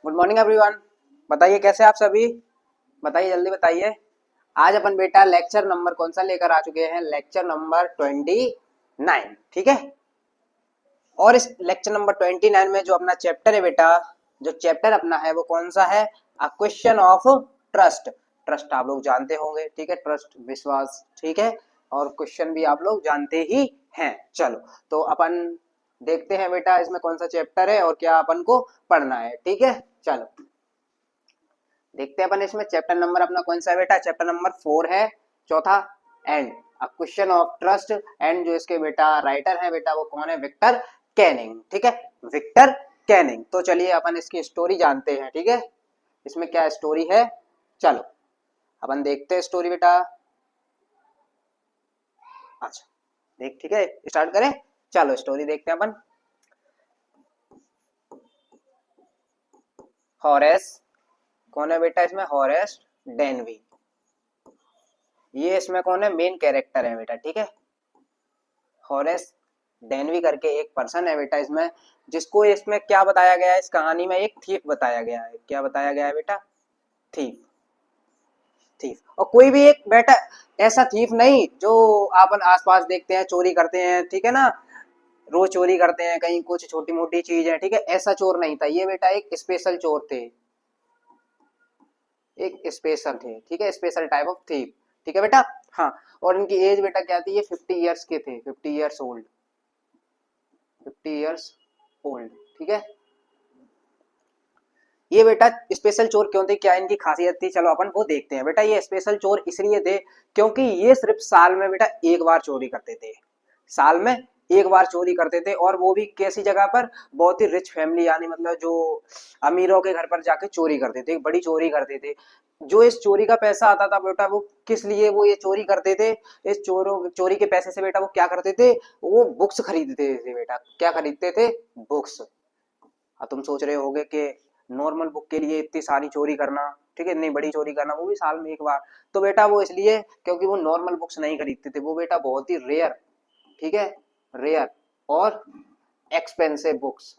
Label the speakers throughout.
Speaker 1: Good morning everyone. बताइए कैसे आप सभी। बताइए जल्दी बताइए। आज अपन बेटा लेक्चर नंबर कौन सा लेकर आ चुके हैं? Lecture number 29। ठीक है। और इस लेक्चर नंबर 29 में जो अपना चैप्टर है बेटा, जो चैप्टर अपना है वो कौन सा है? A question of trust. Trust आप लोग जानते होंगे, ठीक है, ट्रस्ट विश्वास, ठीक है। और क्वेश्चन भी आप लोग जानते ही हैं। चलो तो अपन देखते हैं बेटा इसमें कौन सा चैप्टर है और क्या अपन को पढ़ना है, ठीक है। चलो देखते हैं अपन इसमें चैप्टर नंबर अपना कौन सा है बेटा। चैप्टर नंबर 4 है, चौथा। And a question of trust. And जो इसके बेटा राइटर है बेटा वो कौन है? विक्टर कैनिंग, ठीक है, विक्टर कैनिंग। तो चलिए अपन इसकी स्टोरी जानते हैं, ठीक है। इसमें क्या स्टोरी है, चलो अपन देखते हैं स्टोरी बेटा। अच्छा देख, ठीक है, स्टार्ट करें। चलो स्टोरी देखते हैं अपन। हॉरेस कौन है बेटा इसमें? हॉरेस डेनवी। ये इसमें कौन है? मेन कैरेक्टर है बेटा, ठीक है। हॉरेस डेनवी करके एक पर्सन है बेटा इसमें, जिसको इसमें क्या बताया गया है इस कहानी में? एक थीफ बताया गया है। क्या बताया गया है बेटा? थीफ। थीफ। और कोई भी एक बेटा ऐसा थीफ नहीं जो अपन आसपास देखते हैं चोरी करते हैं, ठीक है ना, रोज चोरी करते हैं कहीं कुछ छोटी मोटी चीज है, ठीक है, ऐसा चोर नहीं था ये बेटा। एक स्पेशल चोर थे, एक स्पेशल थे, ठीक है, स्पेशल टाइप ऑफ थीफ, ठीक है बेटा। हाँ, और इनकी एज बेटा क्या थी? ये 50 ईयर्स के थे, 50 ईयर्स ओल्ड, 50 ईयर्स ओल्ड, ठीक है। ये बेटा स्पेशल चोर क्यों थे? क्या इनकी खासियत थी? चलो अपन वो देखते हैं बेटा। ये स्पेशल चोर इसलिए थे क्योंकि ये सिर्फ साल में बेटा एक बार चोरी करते थे। साल में एक बार चोरी करते थे, और वो भी कैसी जगह पर? बहुत ही रिच फैमिली, यानी मतलब जो अमीरों के घर पर जाके चोरी करते थे, बड़ी चोरी करते थे। जो इस चोरी का पैसा आता था बेटा, वो किस लिए वो ये चोरी करते थे? इस चोरी के पैसे से बेटा वो क्या करते थे? वो बुक्स खरीदते थे बेटा। क्या खरीदते थे? बुक्स। अब तुम सोच रहे होगे कि नॉर्मल बुक के लिए इतनी सारी चोरी करना, ठीक है, इतनी बड़ी चोरी करना, वो भी साल में एक बार। तो बेटा वो इसलिए क्योंकि वो नॉर्मल बुक्स नहीं खरीदते थे, वो बेटा बहुत ही रेयर, ठीक है, रेयर और एक्सपेंसिव बुक्स,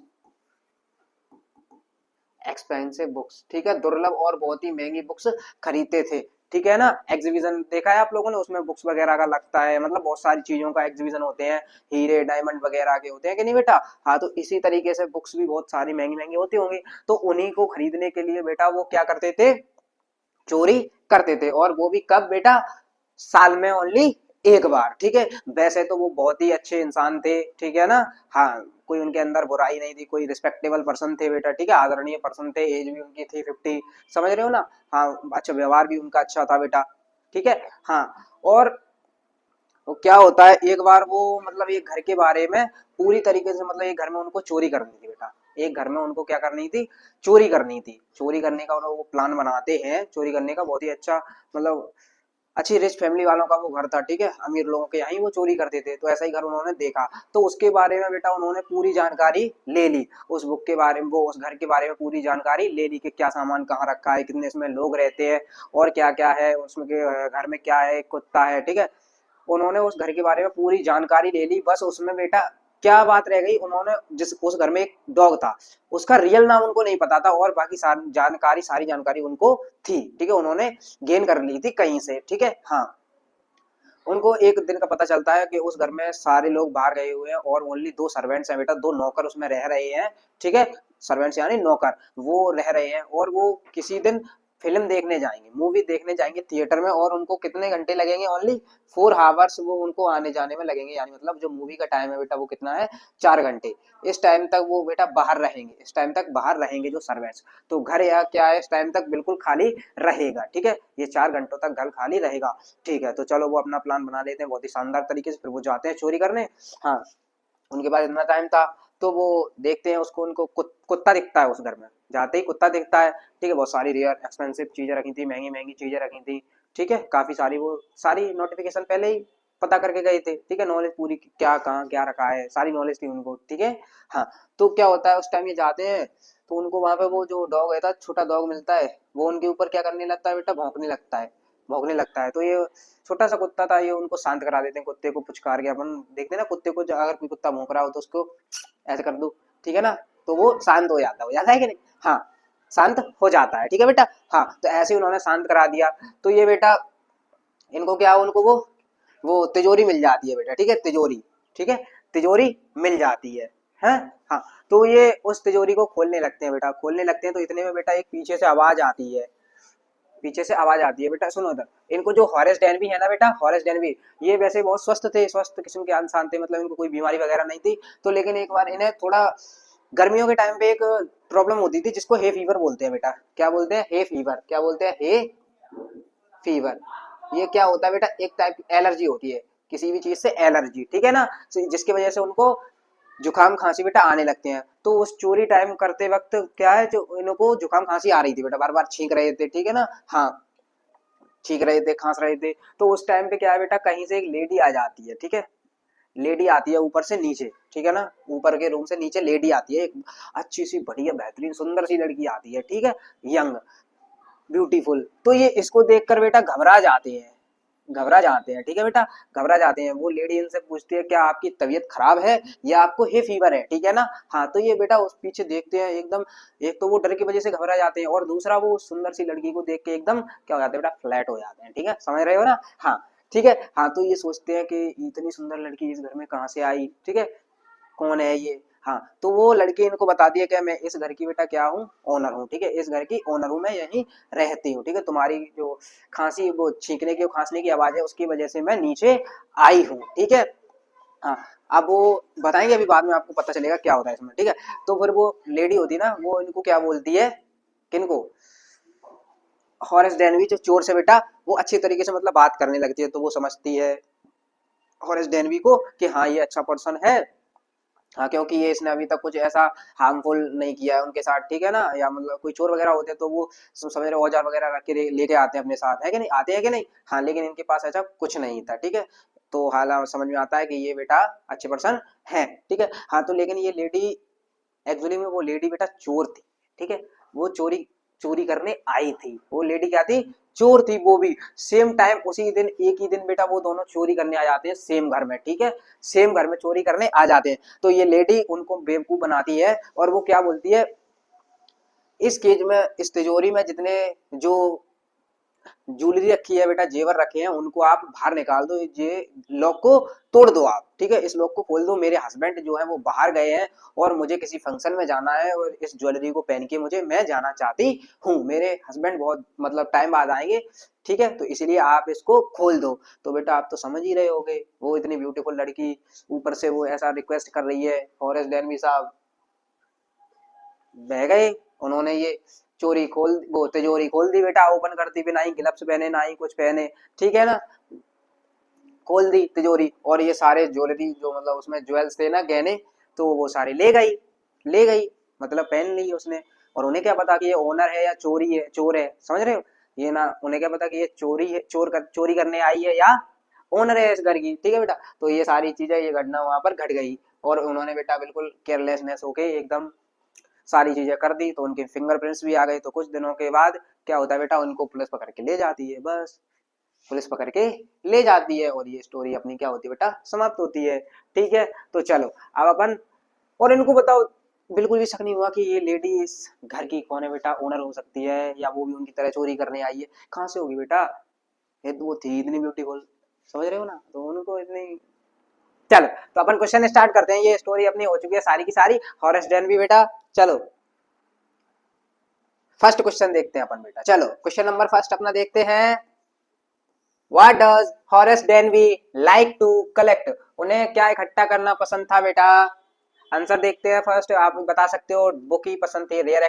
Speaker 1: एक्सपेंसिव बुक्स, ठीक है, दुर्लभ और बहुत ही महंगी बुक्स खरीदते थे, ठीक है ना। एग्जीबिशन देखा है आप लोगों ने? उसमें बुक्स वगैरह का लगता है, मतलब बहुत सारी चीजों का एग्जीबिशन होते हैं, हीरे डायमंड वगैरह के होते हैं कि नहीं बेटा? हाँ, तो इसी तरीके से बुक्स भी बहुत सारी महंगी महंगी होती होंगी। तो उन्हीं को खरीदने के लिए बेटा वो क्या करते थे? चोरी करते थे। और वो भी कब बेटा? साल में ओनली एक बार, ठीक है। वैसे तो वो बहुत ही अच्छे इंसान थे, ठीक है ना। हाँ, कोई उनके अंदर बुराई नहीं थी, कोई रिस्पेक्टेबल पर्सन थे बेटा, ठीक है, आदरणीय पर्सन थे। एज भी उनकी थी 50, समझ रहे हो ना। हाँ, अच्छा व्यवहार भी उनका अच्छा था बेटा, ठीक है। हाँ, और वो क्या होता है, एक बार वो मतलब एक घर के बारे में पूरी तरीके से, मतलब एक घर में उनको चोरी करनी थी बेटा। एक घर में उनको क्या करनी थी? चोरी करनी थी। चोरी करने का वो प्लान बनाते हैं, चोरी करने का, बहुत ही अच्छा, मतलब अच्छी रिच फैमिली वालों का वो घर था, ठीक है, अमीर लोगों के यहाँ ही वो चोरी करते थे। तो ऐसा ही घर उन्होंने देखा, तो उसके बारे में बेटा उन्होंने पूरी जानकारी ले ली। उस बुक के बारे में, वो उस घर के बारे में पूरी जानकारी ले ली कि क्या सामान कहाँ रखा है, कितने इसमें लोग रहते हैं, और क्या क्या है उसमें के घर में, क्या है, एक कुत्ता है, ठीक है। उन्होंने उस घर के बारे में पूरी जानकारी ले ली। बस उसमें बेटा क्या बात रह गई, उन्होंने जिस उस घर में एक डॉग था, उसका रियल नाम उनको नहीं पता था, और बाकी सारी जानकारी उनको थी, ठीक है, उन्होंने गेन कर ली थी कहीं से, ठीक है। हाँ, उनको एक दिन का पता चलता है कि उस घर में सारे लोग बाहर गए हुए हैं, और ओनली दो सर्वेंट्स हैं बेटा, दो नौकर उसमें रह रहे हैं, ठीक है। सर्वेंट्स यानी नौकर, वो रह रहे हैं, और वो किसी दिन फिल्म देखने जाएंगे, मूवी देखने जाएंगे थिएटर में, और उनको कितने घंटे लगेंगे? ओनली 4 आवर्स वो उनको आने जाने में लगेंगे, यानी मतलब जो मूवी का टाइम है बेटा वो कितना है? 4 घंटे। इस टाइम तक वो बेटा बाहर रहेंगे, इस टाइम तक बाहर रहेंगे जो सर्वेंट्स। तो घर या क्या है, इस टाइम तक बिल्कुल खाली रहेगा, ठीक है, ये 4 घंटों तक घर खाली रहेगा, ठीक है। तो चलो वो अपना प्लान बना लेते हैं बहुत ही शानदार तरीके से, फिर वो जाते हैं चोरी करने। हाँ, उनके पास इतना टाइम था, तो वो देखते हैं उसको, उनको कुत्ता दिखता है उस घर में। जाते ही कुत्ता दिखता है, ठीक है, बहुत सारी रेयर एक्सपेंसिव चीजें रखी थी, महंगी महंगी चीजें रखी थी, ठीक है, काफी सारी, वो सारी नोटिफिकेशन पहले ही पता करके गए थे, ठीक है, नॉलेज पूरी, क्या कहाँ क्या रखा है, सारी नॉलेज थी उनको, ठीक है। हाँ, तो क्या होता है, उस टाइम ये जाते हैं, तो उनको वहां पे वो जो डॉग है, छोटा डॉग मिलता है, वो उनके ऊपर क्या करने लगता है बेटा? भौंकने लगता है, भौंकने लगता है। तो ये छोटा सा कुत्ता था, ये उनको शांत करा देते हैं, कुत्ते को पुचकार के, अपन देखते हैं ना कुत्ते को, अगर कोई कुत्ता भौंक रहा हो तो उसको ऐसे कर दो, ठीक है ना, तो वो शांत हो जाता है कि नहीं। हाँ, शांत हो जाता है। ठीक है बेटा, हाँ तो ऐसे ही उन्होंने शांत करा दिया। तो ये बेटा इनको क्या, उनको वो तिजोरी मिल जाती है बेटा। ठीक है, तिजोरी, ठीक है, तिजोरी मिल जाती है। हाँ तो ये उस तिजोरी को खोलने लगते हैं बेटा, खोलने लगते हैं। तो इतने में बेटा एक पीछे से आवाज आती है, पीछे से आवाज आती है बेटा, सुनो इधर। इनको जो हॉरेस डेनबी है ना बेटा, हॉरेस डेनबी, ये वैसे बहुत स्वस्थ थे, स्वस्थ किस्म के इंसान थे, मतलब इनको कोई बीमारी वगैरह नहीं थी। तो लेकिन एक बार इन्हें थोड़ा गर्मियों के टाइम पे एक प्रॉब्लम होती थी जिसको हे फीवर बोलते हैं बेटा। क्या बोलते हैं? Hay fever. क्या बोलते हैं? Hay fever. ये क्या होता है बेटा? एक टाइप की एलर्जी होती है, किसी भी चीज से एलर्जी, ठीक है ना, जिसकी वजह से उनको जुकाम खांसी बेटा आने लगते हैं। तो उस चोरी टाइम करते वक्त क्या है, जो इनको जुकाम खांसी आ रही थी बेटा, बार बार छींक रहे थे, ठीक है ना, हाँ छींक रहे थे, खांस रहे थे। तो उस टाइम पे क्या है बेटा, कहीं से एक लेडी आ जाती है, ठीक है, लेडी आती है ऊपर से नीचे, ठीक है ना, ऊपर के रूम से नीचे लेडी आती है, एक अच्छी सी बढ़िया बेहतरीन सुंदर सी लड़की आती है, ठीक है, यंग ब्यूटीफुल। तो ये इसको देखकर बेटा घबरा जाते हैं, घबरा जाते हैं, ठीक है बेटा, घबरा जाते हैं। वो लेडी इनसे पूछती है क्या आपकी तबीयत खराब है या आपको हे फीवर है, ठीक है ना। हाँ तो ये बेटा उस पीछे देखते हैं एकदम, एक तो वो डर की वजह से घबरा जाते हैं और दूसरा वो सुंदर सी लड़की को देख के एकदम क्या हो जाते हैं बेटा, फ्लैट हो जाते हैं, ठीक है, समझ रहे हो ना। हाँ ठीक है, हाँ तो ये सोचते हैं कि इतनी सुंदर लड़की इस घर में कहाँ से आई, ठीक है, कौन है ये। हाँ तो वो लड़की इनको बता दिया कि मैं इस घर की बेटा क्या हूँ, ओनर हूँ, ठीक है, इस घर की ओनर हूँ, मैं यहीं रहती हूँ, ठीक है, तुम्हारी जो खांसी, वो छींकने की, खांसने की आवाज है, उसकी वजह से मैं नीचे आई हूँ, ठीक है। हाँ अब वो बताएंगे, अभी बाद में आपको पता चलेगा क्या होता है इसमें, ठीक है। तो फिर वो लेडी होती है ना, वो इनको क्या बोलती है, किनको, हॉरेस डेनवी जो चोर से बेटा, वो अच्छी तरीके से मतलब बात करने लगती है। तो वो समझती है हॉरेस डेनवी को कि हाँ ये अच्छा पर्सन है, हाँ क्योंकि ये इसने अभी तक कुछ ऐसा हार्मफुल नहीं किया है उनके साथ, ठीक है ना, या मतलब कोई चोर वगैरह होते हैं तो वो समझ रहे औजार वगैरह रख के लेके आते हैं अपने साथ, है कि नहीं, आते हैं कि नहीं, हाँ लेकिन इनके पास ऐसा कुछ नहीं था, ठीक है। तो हाल समझ में आता है कि ये बेटा अच्छे पर्सन है, ठीक है। हाँ तो लेकिन ये लेडी एक्चुअली में, वो लेडी बेटा चोर थी, ठीक है, वो चोरी चोरी करने आई थी, वो लेडी क्या थी, चोर थी। वो भी सेम टाइम उसी दिन, एक ही दिन बेटा वो दोनों चोरी करने आ जाते हैं सेम घर में, ठीक है, सेम घर में चोरी करने आ जाते हैं। तो ये लेडी उनको बेवकूफ बनाती है और वो क्या बोलती है, इस केज में, इस तिजोरी में जितने जो ज्वेलरी रखी है बेटा, जेवर रखे हैं, उनको आप बाहर निकाल दो, ये लॉक को तोड़ दो आप, ठीक है, इस लॉक को खोल दो। मेरे हस्बैंड जो है वो बाहर गए हैं और मुझे किसी फंक्शन में जाना है और इस ज्वेलरी को पहन के मैं जाना चाहती हूँ, मेरे हस्बैंड बहुत मतलब टाइम बाद आएंगे, ठीक है, तो इसलिए आप इसको खोल दो। तो बेटा आप तो समझ ही रहे होगे, वो इतनी ब्यूटीफुल लड़की, ऊपर से वो ऐसा रिक्वेस्ट कर रही है, हॉरेस डेनवी साहब बह गए। उन्होंने ये चोरी खोल, वो तिजोरी खोल दी बेटा, ओपन कर दी, बिना ही ग्लव्स पहने ना ही कुछ पहने, ठीक है ना, खोल दी तिजोरी और ये सारे ज्वेलरी जो मतलब उसमें ज्वेल्स थे ना, गहने, तो वो सारे ले गई, ले गई, मतलब पहन ली उसने। और उन्हें क्या पता कि ये ओनर है या चोरी है, चोर है, समझ रहे हो, ये ना उन्हें क्या पता कि ये चोरी है, चोरी करने आई है या ओनर है इस घर की, ठीक है बेटा। तो ये सारी चीजें, ये घटना वहां पर घट गई और उन्होंने बेटा बिल्कुल केयरलेसनेस होके एकदम सारी चीजें कर दी। तो उनके फिंगरप्रिंट्स भी आ गए। तो कुछ दिनों के बाद क्या होता है बेटा, उनको पुलिस पकड़ के ले जाती है, बस पुलिस पकड़ के ले जाती है और ये स्टोरी अपनी क्या होती है बेटा, समाप्त होती है, ठीक है। तो चलो अब अपन, और इनको बताओ, बिल्कुल भी शक नहीं हुआ कि ये लेडी इस घर की कौन है बेटा, ओनर हो सकती है या वो भी उनकी तरह चोरी करने आई है, कहाँ से होगी बेटा, ये तो वो थी इतनी ब्यूटीफुल, समझ रहे हो ना, तो उनको इतनी। चलो तो अपन क्वेश्चन स्टार्ट करते हैं, ये स्टोरी अपनी हो चुकी है सारी की सारी, हॉरेस डेनबी बेटा। चलो फर्स्ट क्वेश्चन देखते हैं अपन बेटा, चलो क्वेश्चन नंबर फर्स्ट अपना देखते हैं। What does Horace Danby like to collect, उन्हें क्या इकट्ठा करना पसंद था बेटा। आंसर देखते हैं फर्स्ट, आप बता सकते हो, बुक ही पसंद थी, रेयर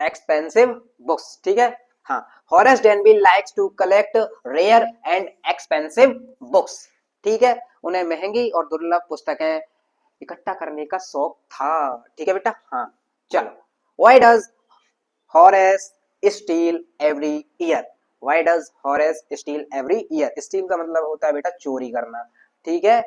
Speaker 1: एक्सपेंसिव बुक्स, ठीक है। हाँ Horace Danby likes to collect rare and expensive books, ठीक है, उन्हें महंगी और दुर्लभ पुस्तकें इकट्ठा करने का शौक था, ठीक है बेटा। हाँ चलो, why does Horace steel every year, why does Horace steel every year, steel का मतलब होता है बेटा चोरी करना, ठीक है,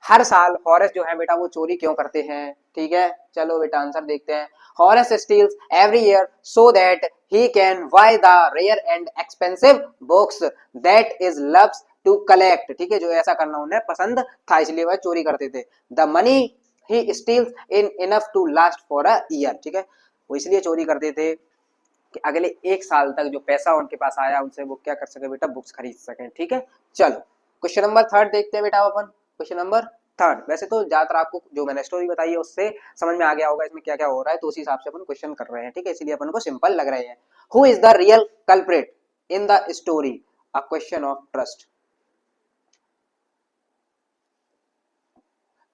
Speaker 1: हर साल हॉरेस जो है बेटा वो चोरी क्यों करते हैं, ठीक है। चलो बेटा आंसर देखते हैं। Horace steals every year so that he can buy the rare and expensive books that is loves to collect, ठीक है, जो ऐसा करना उन्हें पसंद था इसलिए वह चोरी करते थे। The money he steals in enough to last for a year, ठीक है, वो इसलिए चोरी करते थे कि अगले 1 साल तक जो पैसा उनके पास आया उनसे वो क्या कर सके बेटा, बुक्स खरीद सके। ठीक है, चलो क्वेश्चन नंबर 3 देखते हैं बेटा अपन। क्वेश्चन नंबर 3, वैसे तो ज्यादातर आपको जो मैंने स्टोरी बताई है उससे समझ में आ गया होगा इसमें क्या क्या हो रहा है, तो उसी हिसाब से अपन क्वेश्चन कर रहे हैं। ठीक है, इसलिए अपन को सिंपल लग रहे हैं। Who is the real culprit in the story, a question of trust.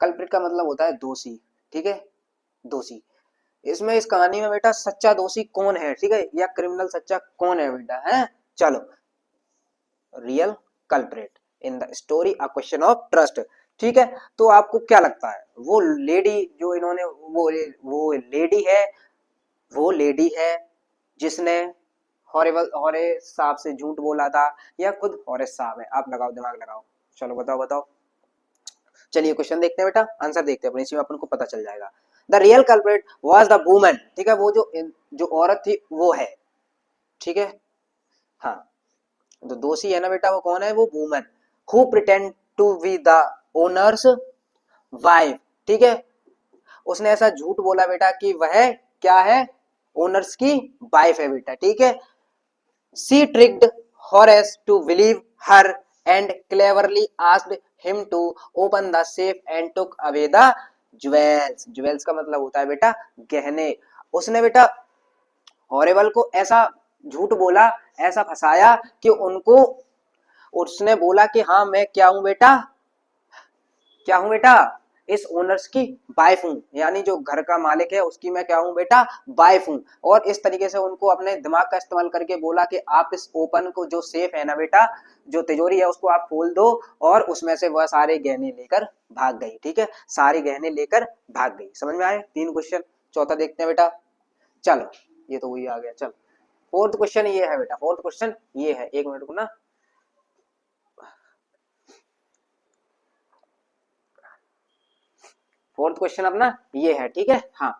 Speaker 1: Culprit का मतलब होता है दोषी। ठीक है, दोषी। इसमें इस कहानी में बेटा सच्चा दोषी कौन है, ठीक है, या क्रिमिनल सच्चा कौन है बेटा, है। चलो, real culprit in the story, a question of trust. ठीक है, तो आपको क्या लगता है वो लेडी जो इन्होंने वो लेडी है, वो लेडी है जिसने हॉरे साहब से झूठ बोला था, या खुद हॉरेस साहब है? आप लगाओ, दिमाग लगाओ, चलो बताओ बताओ। चलिए क्वेश्चन देखते हैं बेटा, आंसर देखते हैं अपने, इसी में अपन को पता चल जाएगा। The real culprit was the woman, ठीक है, वो जो औरत थी वो है। ठीक है, हाँ, तो दोषी है ना बेटा, वो कौन है, वो woman who pretend to be the owner's wife. ठीक है, उसने ऐसा झूठ बोला बेटा कि वह क्या है, ओनर्स की वाइफ है बेटा। ठीक है, she tricked Horace to believe her and cleverly asked him to open the safe and took away the jewels. Jewels का मतलब होता है बेटा गहने। उसने बेटा हॉरेबल को ऐसा झूठ बोला, ऐसा फंसाया कि उनको, उसने बोला कि हाँ मैं क्या हूं बेटा, क्या हूं बेटा, इस ओनर्स की वाइफ हूं, यानी जो घर का मालिक है उसकी मैं क्या हूं बेटा, वाइफ हूं। और इस तरीके से उनको अपने दिमाग का इस्तेमाल करके बोला कि आप इस ओपन को, जो सेफ है ना बेटा, जो तिजोरी है उसको आप खोल दो, और उसमें से वह सारे गहने लेकर भाग गई। ठीक है, सारे गहने लेकर भाग गई। समझ में आए 3 क्वेश्चन। चौथा देखते हैं बेटा, चलो ये तो वही आ गया। चलो फोर्थ क्वेश्चन ये है बेटा, फोर्थ क्वेश्चन ये है, 1 मिनट को ना, फोर्थ क्वेश्चन अपना ये है। ठीक है, हाँ,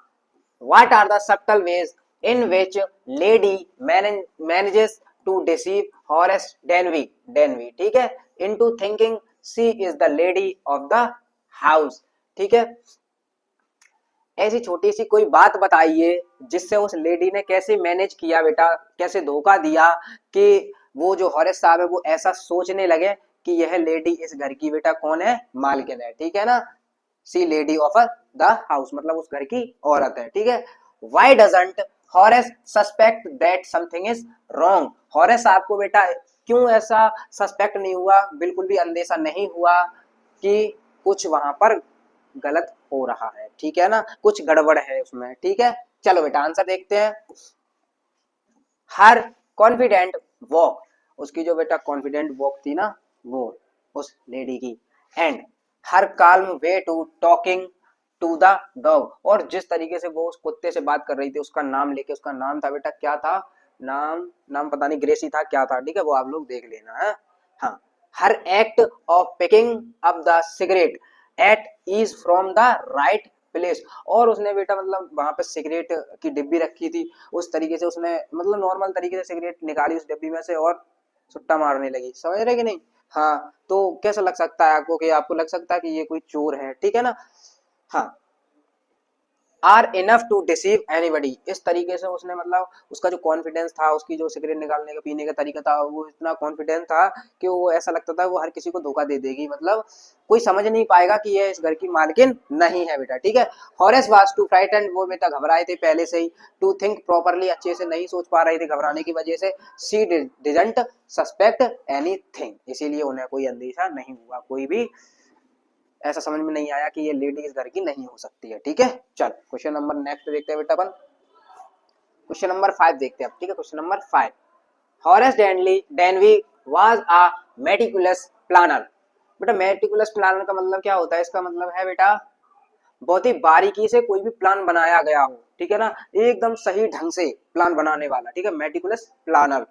Speaker 1: what are the subtle ways in which lady manages to deceive Horace Danby, Danby, ठीक है, into thinking she is the lady of the house. ठीक है, ऐसी छोटी सी कोई बात बताइए जिससे उस लेडी ने कैसे मैनेज किया बेटा, कैसे धोखा दिया कि वो जो हॉरेस साहब है वो ऐसा सोचने लगे कि यह लेडी इस घर की बेटा कौन है, मालकिन है। ठीक है ना, see lady of the house, मतलब उस घर की औरत है। ठीक है, why doesn't Horace suspect that something is wrong. Horace साहब को बेटा क्यों ऐसा सस्पेक्ट नहीं हुआ, बिल्कुल भी अंदेशा नहीं हुआ कि कुछ वहां पर गलत हो रहा है। ठीक है ना, कुछ गड़बड़ है उसमें। ठीक है, चलो बेटा आंसर देखते हैं। हर कॉन्फिडेंट वॉक, उसकी जो बेटा कॉन्फिडेंट वॉक थी ना वो उस लेडी की, and her calm way to talking to the dog, और जिस तरीके से वो उस कुत्ते से बात कर रही थी, उसका नाम लेके, उसका नाम था बेटा क्या था, नाम नाम पता नहीं, ग्रेसी था क्या था। ठीक है, वो आप लोग देख लेना है। हाँ, her act of picking up the cigarette at is from the right place, और उसने बेटा मतलब वहां पे सिगरेट की डिब्बी रखी थी, उस तरीके से उसने मतलब नॉर्मल तरीके से सिगरेट निकाली उस डिब्बी में से और सुट्टा मारने लगी। समझ रहे कि नहीं? हाँ, तो कैसा लग सकता है आपको, कि आपको लग सकता है कि ये कोई चोर है। ठीक है ना, हाँ, are enough to deceive anybody, इस तरीके से उसने मतलब उसका जो कॉन्फिडेंस था, उसकी जो सिगरेट निकालने का पीने का तरीका था, वो इतना कॉन्फिडेंस था कि वो ऐसा लगता था वो हर किसी को धोखा दे देगी, मतलब कोई समझ नहीं पाएगा कि ये इस घर की मालकिन नहीं है बेटा। ठीक है, हॉरेस वाज टू फ्राइटेंड, वो बेटा घबराए थे पहले से ही, टू थिंक प्रॉपरली, अच्छे से नहीं सोच पा रहे थे घबराने की वजह से, सी डिडंट सस्पेक्ट एनीथिंग, इसीलिए उन्हें कोई अंदेशा नहीं हुआ, कोई भी ऐसा समझ में नहीं आया कि ये लेडी इस घर की नहीं हो सकती है। ठीक है, चल क्वेश्चन नंबर नेक्स्ट देखते हैं बेटा अपन, क्वेश्चन नंबर 5 देखते हैं। ठीक है, question number 5, Horace Danby was a meticulous planner. बेटा मेटिकुलस प्लानर का मतलब क्या होता है, इसका मतलब है बेटा बहुत ही बारीकी से कोई भी प्लान बनाया गया हो। ठीक है ना, एकदम सही ढंग से प्लान बनाने वाला। ठीक है, meticulous planner,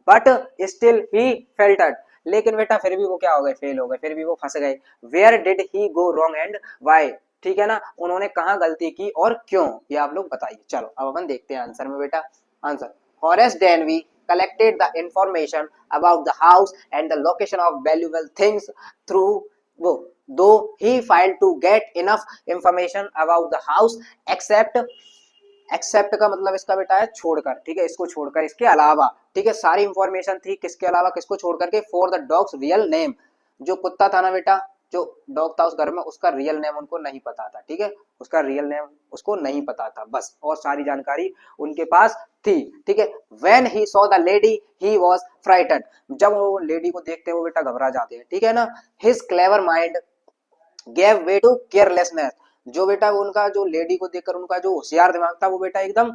Speaker 1: but still he faltered, लेकिन बेटा फिर भी वो क्या हो गए, फेल हो गए, फिर भी वो फंस गए। Where did he go wrong and why, ठीक है ना, उन्होंने कहाँ गलती की और क्यों, ये आप लोग बताइए। चलो अब अपन देखते हैं आंसर में बेटा। Answer, Horace Danby collected the information about the house and the location of valuable things through वो, though he failed to get enough information about the house except except का मतलब इसका बेटा है छोड़कर, ठीक है, इसको छोड़कर, इसके अलावा, ठीक है, सारी इंफॉर्मेशन थी किसके अलावा, किसको छोड़ करके, for the dogs real name, जो कुत्ता था ना बेटा, जो डॉग था उस घर में, उसका रियल नेम उनको नहीं पता था, ठीक है, उसका रियल नेम उसको नहीं पता था बस, और सारी जानकारी उनके पास थी, ठीक है। When he saw the lady he was frightened, जब वो लेडी को देखते हैं वो बेटा घबरा जाते हैं, ठीक है ना। His clever mind gave way to carelessness, जो बेटा उनका जो लेडी को देखकर उनका जो होशियार दिमाग था वो बेटा एकदम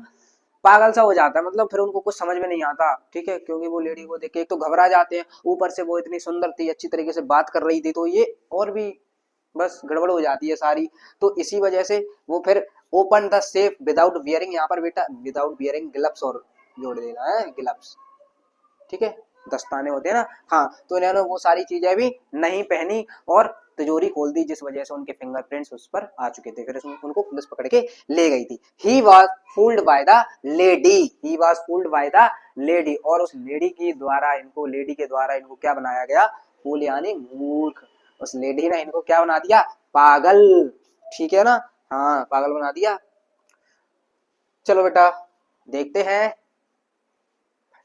Speaker 1: पागल सा हो जाता है, मतलब फिर उनको कुछ समझ में नहीं आता, ठीक है, क्योंकि वो लेडी को देख के एक तो घबरा जाते हैं, ऊपर से वो इतनी सुंदर थी, अच्छी तरीके से बात कर रही थी, तो ये और भी बस गड़बड़ हो जाती है सारी। तो इसी वजह से वो फिर open the safe without bearing, यहाँ पर बेटा विदाउट बियरिंग ग्लव्स और जोड़ देना है, ग्लव्स, ठीक है, दस्ताने होते हैं ना, हाँ, तो इन्होंने वो सारी चीजें भी नहीं पहनी और तिजोरी खोल दी, जिस वजह से उनके फिंगरप्रिंट्स उस पर आ चुके थे, फिर उनको पुलिस पकड़ के ले गई थी। He was fooled by the lady, he was fooled by the lady, और उस लेडी की द्वारा इनको, लेडी के द्वारा इनको क्या बनाया गया, फूल यानी मूर्ख, उस लेडी ने इनको क्या बना दिया, पागल, ठीक है ना, हाँ पागल बना दिया। चलो बेटा देखते हैं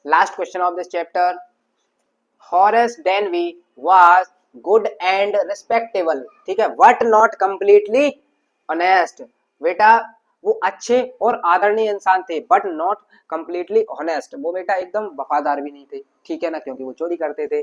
Speaker 1: last question of this chapter. Horace Danby was good and respectable, ठीक है, बट नॉट कंप्लीटली ऑनेस्ट, बेटा वो अच्छे और आदरणीय इंसान थे, बट नॉट कंप्लीटली ऑनेस्ट, वो बेटा एकदम वफादार भी नहीं थे, ठीक है ना, क्योंकि वो चोरी करते थे।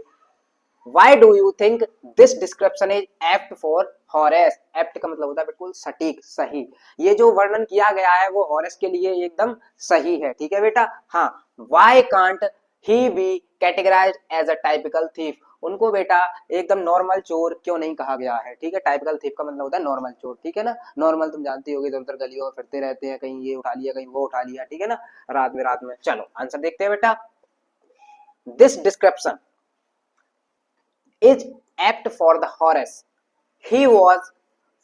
Speaker 1: Why do you think this description is apt for Horace? Apt का मतलब होता है बिल्कुल सटीक, सही, ये जो वर्णन किया गया है वो हॉरेस के लिए एकदम सही है, ठीक है बेटा, हाँ। Why can't he be categorized as a typical thief? उनको बेटा एकदम नॉर्मल चोर क्यों नहीं कहा गया है, ठीक है, टाइपिकल थीफ का मतलब होता है नॉर्मल चोर, ठीक है ना, नॉर्मल तुम जानती होगी, इधर उधर गलियों में फिरते रहते हैं, कहीं ये उठा लिया कहीं वो उठा लिया, ठीक है ना, रात में। चलो आंसर देखते हैं बेटा। This description is apt for the Horace. He was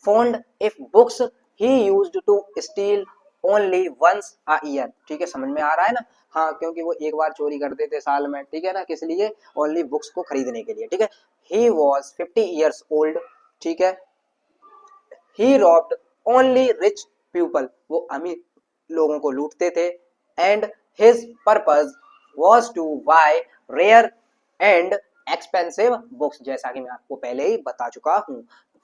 Speaker 1: fond of books he used to steal only once a year, ठीक है, समझ में आ रहा है ना, हाँ, क्योंकि वो एक बार चोरी करते थे साल में, ठीक है ना, किस लिए, ओनली बुक्स को खरीदने के लिए, ठीक है। He was 50 years old, ठीक है। He robbed only rich people, वो अमीर लोगों को लूटते थे, and his purpose was to buy rare and expensive books, जैसा कि मैं आपको पहले ही बता चुका हूं,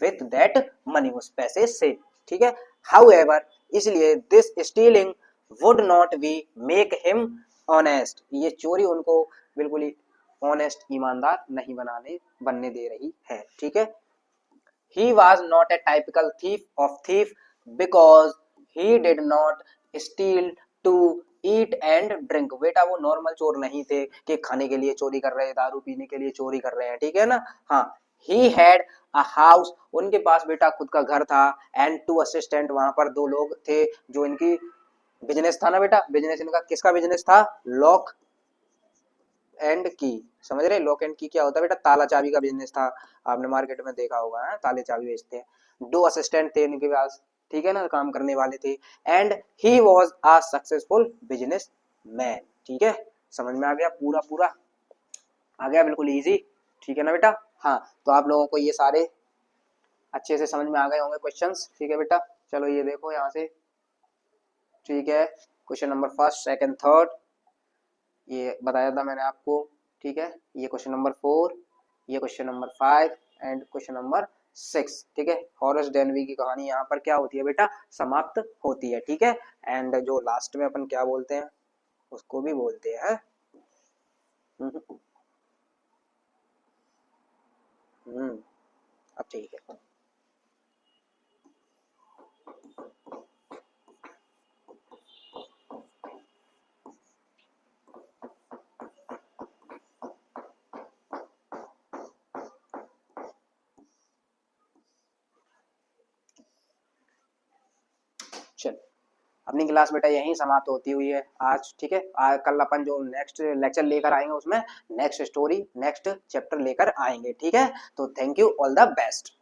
Speaker 1: विथ दैट मनी, उस पैसे से, ठीक है। हाउएवर, इसलिए this stealing would not be make him honest, ये चोरी उनको बिल्कुल ही ऑनेस्ट, ईमानदार नहीं बनने दे रही है, ठीक है। He was not a typical thief of thief because he did not steal to eat and drink, बेटा वो नॉर्मल चोर नहीं थे कि खाने के लिए चोरी कर रहे हैं, दारू पीने के लिए चोरी कर रहे हैं, ठीक है ना, हाँ। He had a house, उनके पास बेटा खुद का घर था, and two assistant, वहां पर दो लोग थे, जो इनकी बिजनेस था ना बेटा, बिजनेस इनका किसका बिजनेस था, लॉक एंड की, समझ रहे, लॉक एंड की क्या होता है बेटा, ताला चाबी का बिजनेस था, आपने मार्केट में देखा होगा, है? ताले चाबी बेचते हैं, दो असिस्टेंट थे इनके पास, ठीक है ना, काम करने वाले थे, and he was a successful business man, ठीक है, समझ में आ गया, पूरा आ गया, बिल्कुल इजी, ठीक है ना बेटा, हाँ, तो आप लोगों को ये सारे अच्छे से समझ में आ गए होंगे क्वेश्चंस, ठीक है बेटा। चलो ये देखो यहाँ से, ठीक है, question number first, second, third ये बताया था मैंने आपको, ठीक है, ये क्वेश्चन नंबर 4, ये question number 5 and question number 6, ठीक है। हॉरेस डेनवी की कहानी यहाँ पर क्या होती है बेटा, समाप्त होती है, ठीक है। एंड जो लास्ट में अपन क्या बोलते हैं उसको भी बोलते हैं, अब ठीक है। चलो अपनी क्लास बेटा यहीं समाप्त होती हुई है आज, ठीक है। कल अपन जो नेक्स्ट लेक्चर लेकर आएंगे उसमें नेक्स्ट स्टोरी, नेक्स्ट चैप्टर लेकर आएंगे, ठीक है। तो thank you, all the best.